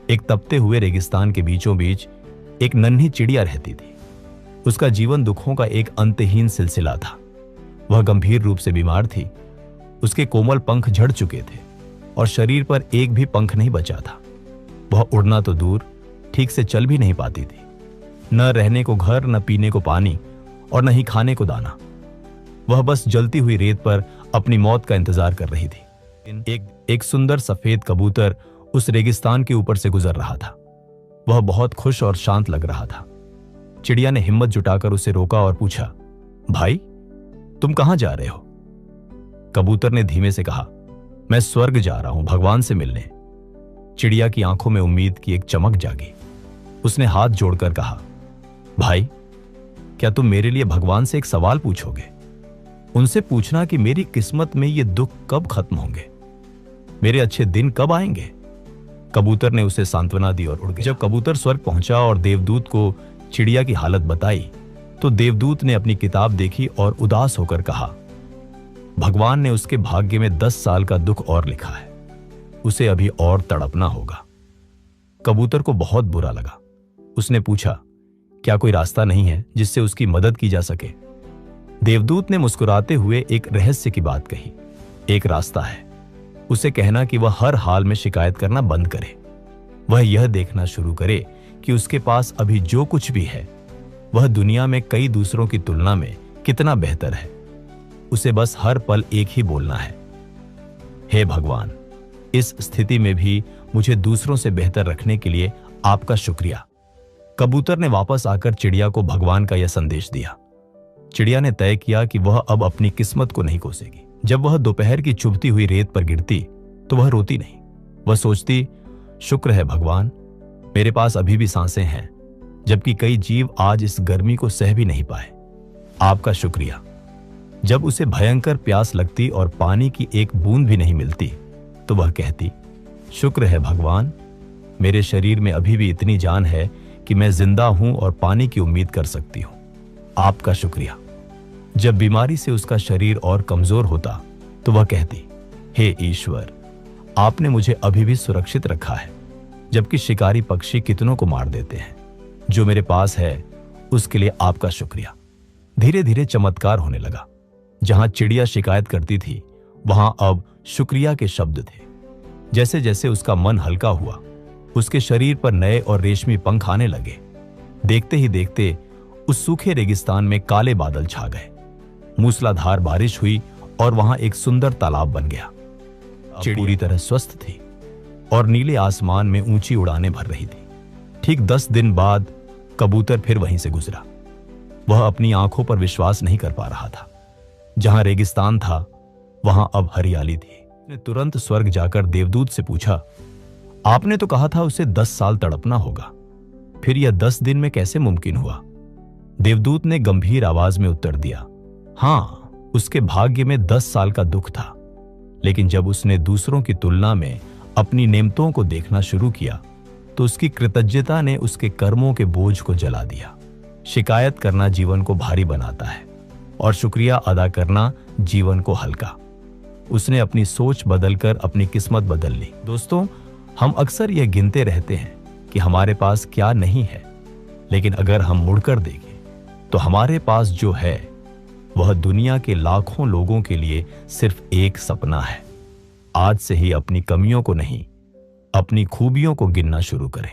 एक तपते हुए रेगिस्तान के बीचों बीच एक नन्ही चिड़िया रहती थी। उसका जीवन दुखों का एक अंतहीन सिलसिला था। वह गंभीर रूप से बीमार थी। उसके कोमल पंख झड़ चुके थे और शरीर पर एक भी पंख नहीं बचा था। वह उड़ना तो दूर, ठीक से चल भी नहीं पाती थी। न रहने को घर, न पीने को पानी और न ही खाने को दाना। वह बस जलती हुई रेत पर अपनी मौत का इंतजार कर रही थी। एक सुंदर सफेद कबूतर उस रेगिस्तान के ऊपर से गुजर रहा था। वह बहुत खुश और शांत लग रहा था। चिड़िया ने हिम्मत जुटाकर उसे रोका और पूछा, भाई, तुम कहां जा रहे हो? कबूतर ने धीमे से कहा, मैं स्वर्ग जा रहा हूं, भगवान से मिलने। चिड़िया की आंखों में उम्मीद की एक चमक जागी। उसने हाथ जोड़कर कहा, भाई, क्या तुम मेरे लिए भगवान से एक सवाल पूछोगे? उनसे पूछना कि मेरी किस्मत में ये दुख कब खत्म होंगे, मेरे अच्छे दिन कब आएंगे। कबूतर ने उसे सांत्वना दी और उड़ गया। जब कबूतर स्वर्ग पहुंचा और देवदूत को चिड़िया की हालत बताई तो देवदूत ने अपनी किताब देखी और उदास होकर कहा, भगवान ने उसके भाग्य में 10 साल का दुख और लिखा है, उसे अभी और तड़पना होगा। कबूतर को बहुत बुरा लगा। उसने पूछा, क्या कोई रास्ता नहीं है जिससे उसकी मदद की जा सके? देवदूत ने मुस्कुराते हुए एक रहस्य की बात कही। एक रास्ता है, उसे कहना कि वह हर हाल में शिकायत करना बंद करे। वह यह देखना शुरू करे कि उसके पास अभी जो कुछ भी है वह दुनिया में कई दूसरों की तुलना में कितना बेहतर है। उसे बस हर पल एक ही बोलना है, हे भगवान, इस स्थिति में भी मुझे दूसरों से बेहतर रखने के लिए आपका शुक्रिया। कबूतर ने वापस आकर चिड़िया को भगवान का यह संदेश दिया। चिड़िया ने तय किया कि वह अब अपनी किस्मत को नहीं कोसेगी। जब वह दोपहर की चुभती हुई रेत पर गिरती तो वह रोती नहीं। वह सोचती, शुक्र है भगवान, मेरे पास अभी भी सांसें हैं, जबकि कई जीव आज इस गर्मी को सह भी नहीं पाए। आपका शुक्रिया। जब उसे भयंकर प्यास लगती और पानी की एक बूंद भी नहीं मिलती तो वह कहती, शुक्र है भगवान, मेरे शरीर में अभी भी इतनी जान है कि मैं जिंदा हूं और पानी की उम्मीद कर सकती हूं। आपका शुक्रिया। जब बीमारी से उसका शरीर और कमजोर होता तो वह कहती, हे ईश्वर, आपने मुझे अभी भी सुरक्षित रखा है, जबकि शिकारी पक्षी कितनों को मार देते हैं। जो मेरे पास है उसके लिए आपका शुक्रिया। धीरे धीरे चमत्कार होने लगा। जहां चिड़िया शिकायत करती थी वहां अब शुक्रिया के शब्द थे। जैसे जैसे उसका मन हल्का हुआ, उसके शरीर पर नए और रेशमी पंख आने लगे। देखते ही देखते उस सूखे रेगिस्तान में काले बादल छा गए। मूसलाधार बारिश हुई और वहां एक सुंदर तालाब बन गया। चिड़िया पूरी तरह स्वस्थ थी और नीले आसमान में ऊंची उड़ानें भर रही थी। ठीक 10 दिन बाद कबूतर फिर वहीं से गुजरा। वह अपनी आंखों पर विश्वास नहीं कर पा रहा था। जहां रेगिस्तान था वहां अब हरियाली थी। उसने तुरंत स्वर्ग जाकर देवदूत से पूछा, आपने तो कहा था उसे 10 साल तड़पना होगा, फिर यह 10 दिन में कैसे मुमकिन हुआ? देवदूत ने गंभीर आवाज में उत्तर दिया, हां, उसके भाग्य में 10 साल का दुख था, लेकिन जब उसने दूसरों की तुलना में अपनी नेमतों को देखना शुरू किया तो उसकी कृतज्ञता ने उसके कर्मों के बोझ को जला दिया। शिकायत करना जीवन को भारी बनाता है और शुक्रिया अदा करना जीवन को हल्का। उसने अपनी सोच बदलकर अपनी किस्मत बदल ली। दोस्तों, हम अक्सर यह गिनते रहते हैं कि हमारे पास क्या नहीं है, लेकिन अगर हम मुड़कर देखें तो हमारे पास जो है वह दुनिया के लाखों लोगों के लिए सिर्फ एक सपना है। आज से ही अपनी कमियों को नहीं, अपनी खूबियों को गिनना शुरू करें।